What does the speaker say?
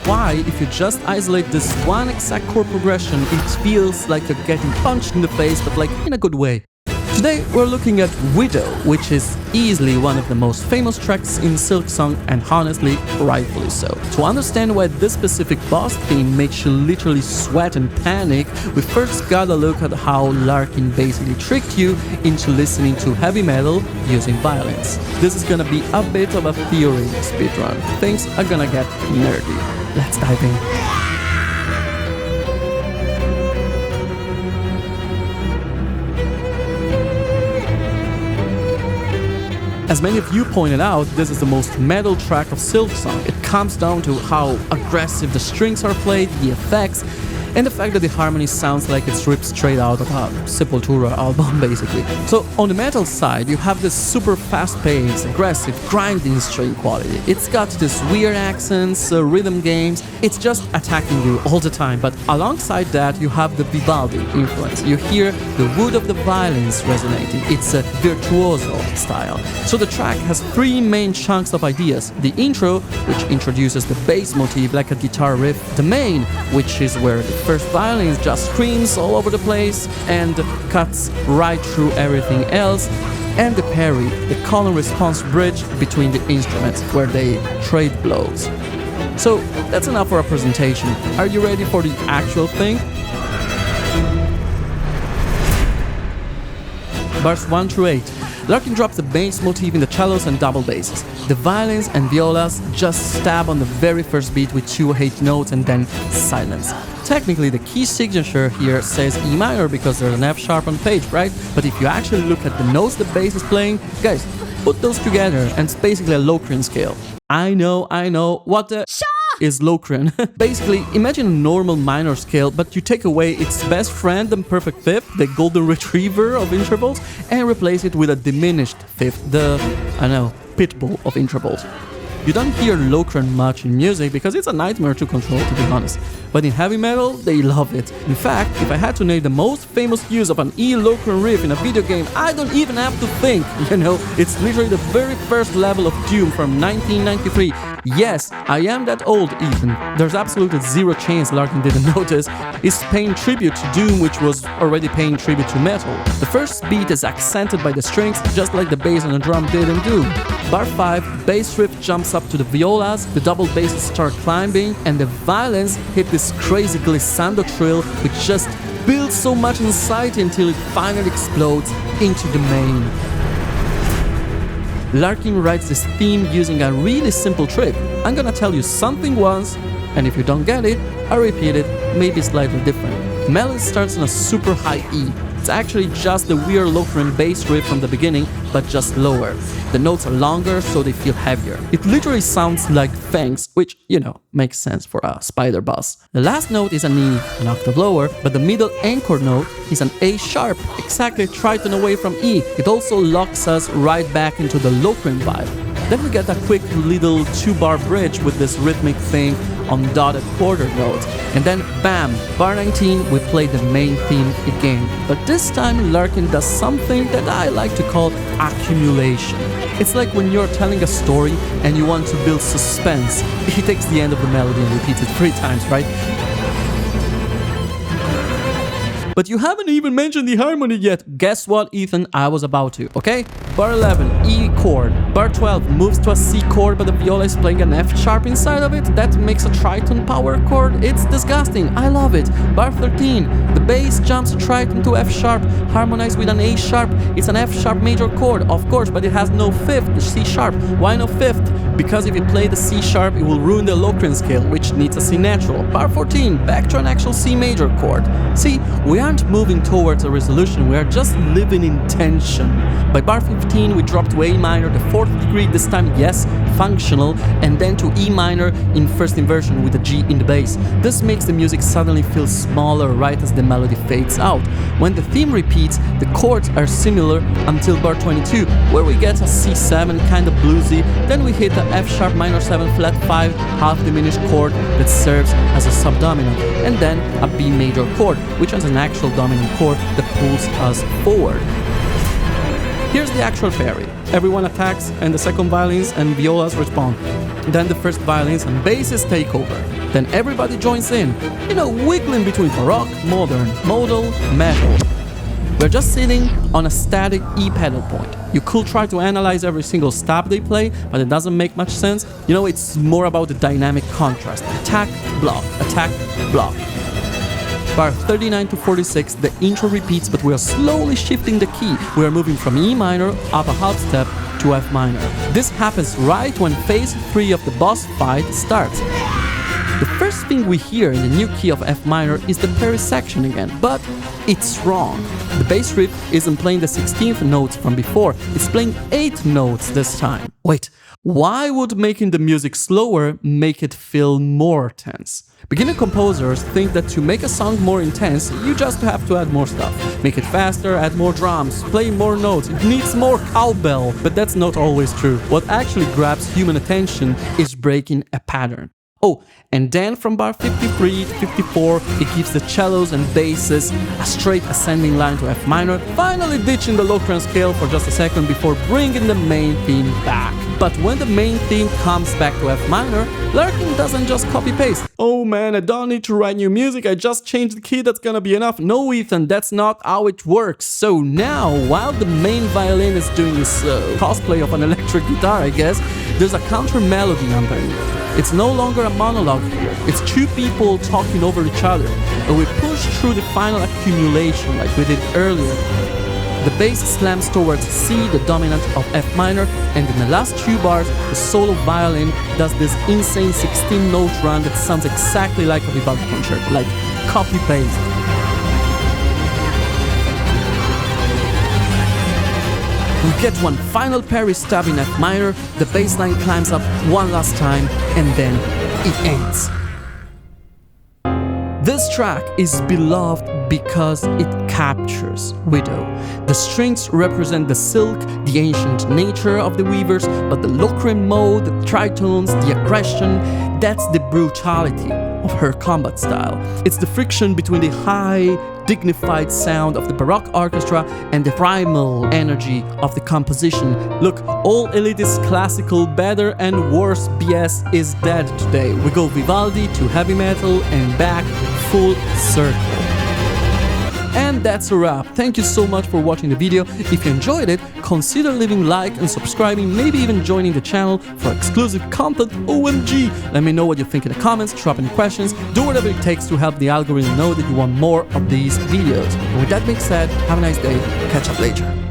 why, if you just isolate this one exact chord progression, it feels like you're getting punched in the face, but like in a good way. Today we're looking at Widow, which is easily one of the most famous tracks in Silksong, and honestly, rightfully so. To understand why this specific boss theme makes you literally sweat and panic, we first gotta look at how Larkin basically tricked you into listening to heavy metal using violins. This is gonna be a bit of a theory speedrun. Things are gonna get nerdy. Let's dive in. As many of you pointed out, this is the most metal track of Silksong. It comes down to how aggressive the strings are played, the effects, and the fact that the harmony sounds like it's ripped straight out of a Sepultura album, basically. So on the metal side, you have this super fast-paced, aggressive, grinding string quality. It's got this weird accents, rhythm games, it's just attacking you all the time. But alongside that, you have the Vivaldi influence. You hear the wood of the violins resonating. It's a virtuoso style. So the track has three main chunks of ideas. The intro, which introduces the bass motif like a guitar riff. The main, which is where the first violin just screams all over the place and cuts right through everything else, and the Parry, the call and response bridge between the instruments where they trade blows. So that's enough for a presentation. Are you ready for the actual thing? Bars 1 through 8. Larkin drops the bass motif in the cellos and double basses. The violins and violas just stab on the very first beat with 2 8 notes and then silence. Technically, the key signature here says E minor because there's an F sharp on page, right? But if you actually look at the notes the bass is playing, guys, put those together and it's basically a Locrian scale. I know, what the is Locrian? Basically, imagine a normal minor scale, but you take away its best friend, the perfect fifth, the golden retriever of intervals, and replace it with a diminished fifth, the, pitbull of intervals. You don't hear Locrian much in music because it's a nightmare to control, to be honest. But in heavy metal, they love it. In fact, if I had to name the most famous use of an E Locrian riff in a video game, I don't even have to think. It's literally the very first level of Doom from 1993. Yes, I am that old, Ethan. There's absolutely zero chance Larkin didn't notice. He's paying tribute to Doom, which was already paying tribute to metal. The first beat is accented by the strings, just like the bass and the drum did in Doom. Bar 5, bass riff jumps up to the violas, the double basses start climbing, and the violins hit this crazy glissando trill, which just builds so much anxiety until it finally explodes into the main. Larkin writes this theme using a really simple trick. I'm gonna tell you something once, and if you don't get it, I repeat it, maybe slightly different. The melody starts on a super high E. It's actually just the weird Locrian bass riff from the beginning, but just lower. The notes are longer, so they feel heavier. It literally sounds like fangs, which, makes sense for a spider boss. The last note is an E, an octave lower, but the middle anchor note is an A sharp, exactly a tritone away from E. It also locks us right back into the Locrian vibe. Then we get a quick little 2-bar bridge with this rhythmic thing on dotted quarter notes. And then bam, bar 19, we play the main theme again. But this time Larkin does something that I like to call accumulation. It's like when you're telling a story and you want to build suspense. He takes the end of the melody and repeats it 3 times, right? But you haven't even mentioned the harmony yet. Guess what, Ethan? I was about to, okay? Bar 11, E chord. Bar 12 moves to a C chord, but the viola is playing an F sharp inside of it. That makes a tritone power chord. It's disgusting. I love it. Bar 13, the bass jumps a tritone to F sharp, harmonized with an A sharp. It's an F sharp major chord, of course, but it has no fifth, the C sharp. Why no fifth? Because if you play the C sharp, it will ruin the Locrian scale, which needs a C natural. Bar 14, back to an actual C major chord. See, we aren't moving towards a resolution, we are just living in tension. By bar 15, we drop to A minor, the 4th degree, this time, yes, functional, and then to E minor in first inversion with a G in the bass. This makes the music suddenly feel smaller right as the melody fades out. When the theme repeats, the chords are similar until bar 22, where we get a C7 kind of bluesy, then we hit a F sharp minor 7 flat 5 half diminished chord that serves as a subdominant, and then a B major chord, which has an actual dominant chord that pulls us forward. Here's the actual Parry. Everyone attacks and the second violins and violas respond. Then the first violins and basses take over. Then everybody joins in, wiggling between Baroque, modern, modal, metal. We're just sitting on a static E pedal point. You could try to analyze every single stab they play, but it doesn't make much sense. It's more about the dynamic contrast. Attack, block, attack, block. Bar 39 to 46, the intro repeats, but we are slowly shifting the key. We are moving from E minor up a half step to F minor. This happens right when phase 3 of the boss fight starts. The first thing we hear in the new key of F minor is the Parry section again, but it's wrong. The bass riff isn't playing the 16th notes from before, it's playing 8 notes this time. Wait, why would making the music slower make it feel more tense? Beginner composers think that to make a song more intense, you just have to add more stuff. Make it faster, add more drums, play more notes, it needs more cowbell. But that's not always true. What actually grabs human attention is breaking a pattern. Oh, and then from bar 53 to 54, it gives the cellos and basses a straight ascending line to F minor, finally ditching the Locrian scale for just a second before bringing the main theme back. But when the main theme comes back to F minor, Larkin doesn't just copy-paste. Oh man, I don't need to write new music, I just changed the key, that's gonna be enough. No, Ethan, that's not how it works. So now, while the main violin is doing this cosplay of an electric guitar, I guess, there's a counter melody underneath. It's no longer a monologue here, it's two people talking over each other, and we push through the final accumulation like we did earlier. The bass slams towards C, the dominant of F minor, and in the last 2 bars, the solo violin does this insane 16-note run that sounds exactly like a Vivaldi concert, like copy-paste. We get one final Parry stab in F minor, the bass line climbs up one last time, and then it ends. This track is beloved because it captures Widow. The strings represent the silk, the ancient nature of the weavers, but the Locrian mode, the tritones, the aggression, that's the brutality of her combat style. It's the friction between the high, dignified sound of the Baroque orchestra and the primal energy of the composition. Look, all elitist classical better and worse BS is dead today. We go Vivaldi to heavy metal and back full circle. And that's a wrap. Thank you so much for watching the video. If you enjoyed it, consider leaving a like and subscribing, maybe even joining the channel for exclusive content. OMG! Let me know what you think in the comments, drop any questions, do whatever it takes to help the algorithm know that you want more of these videos. And with that being said, have a nice day, catch up later.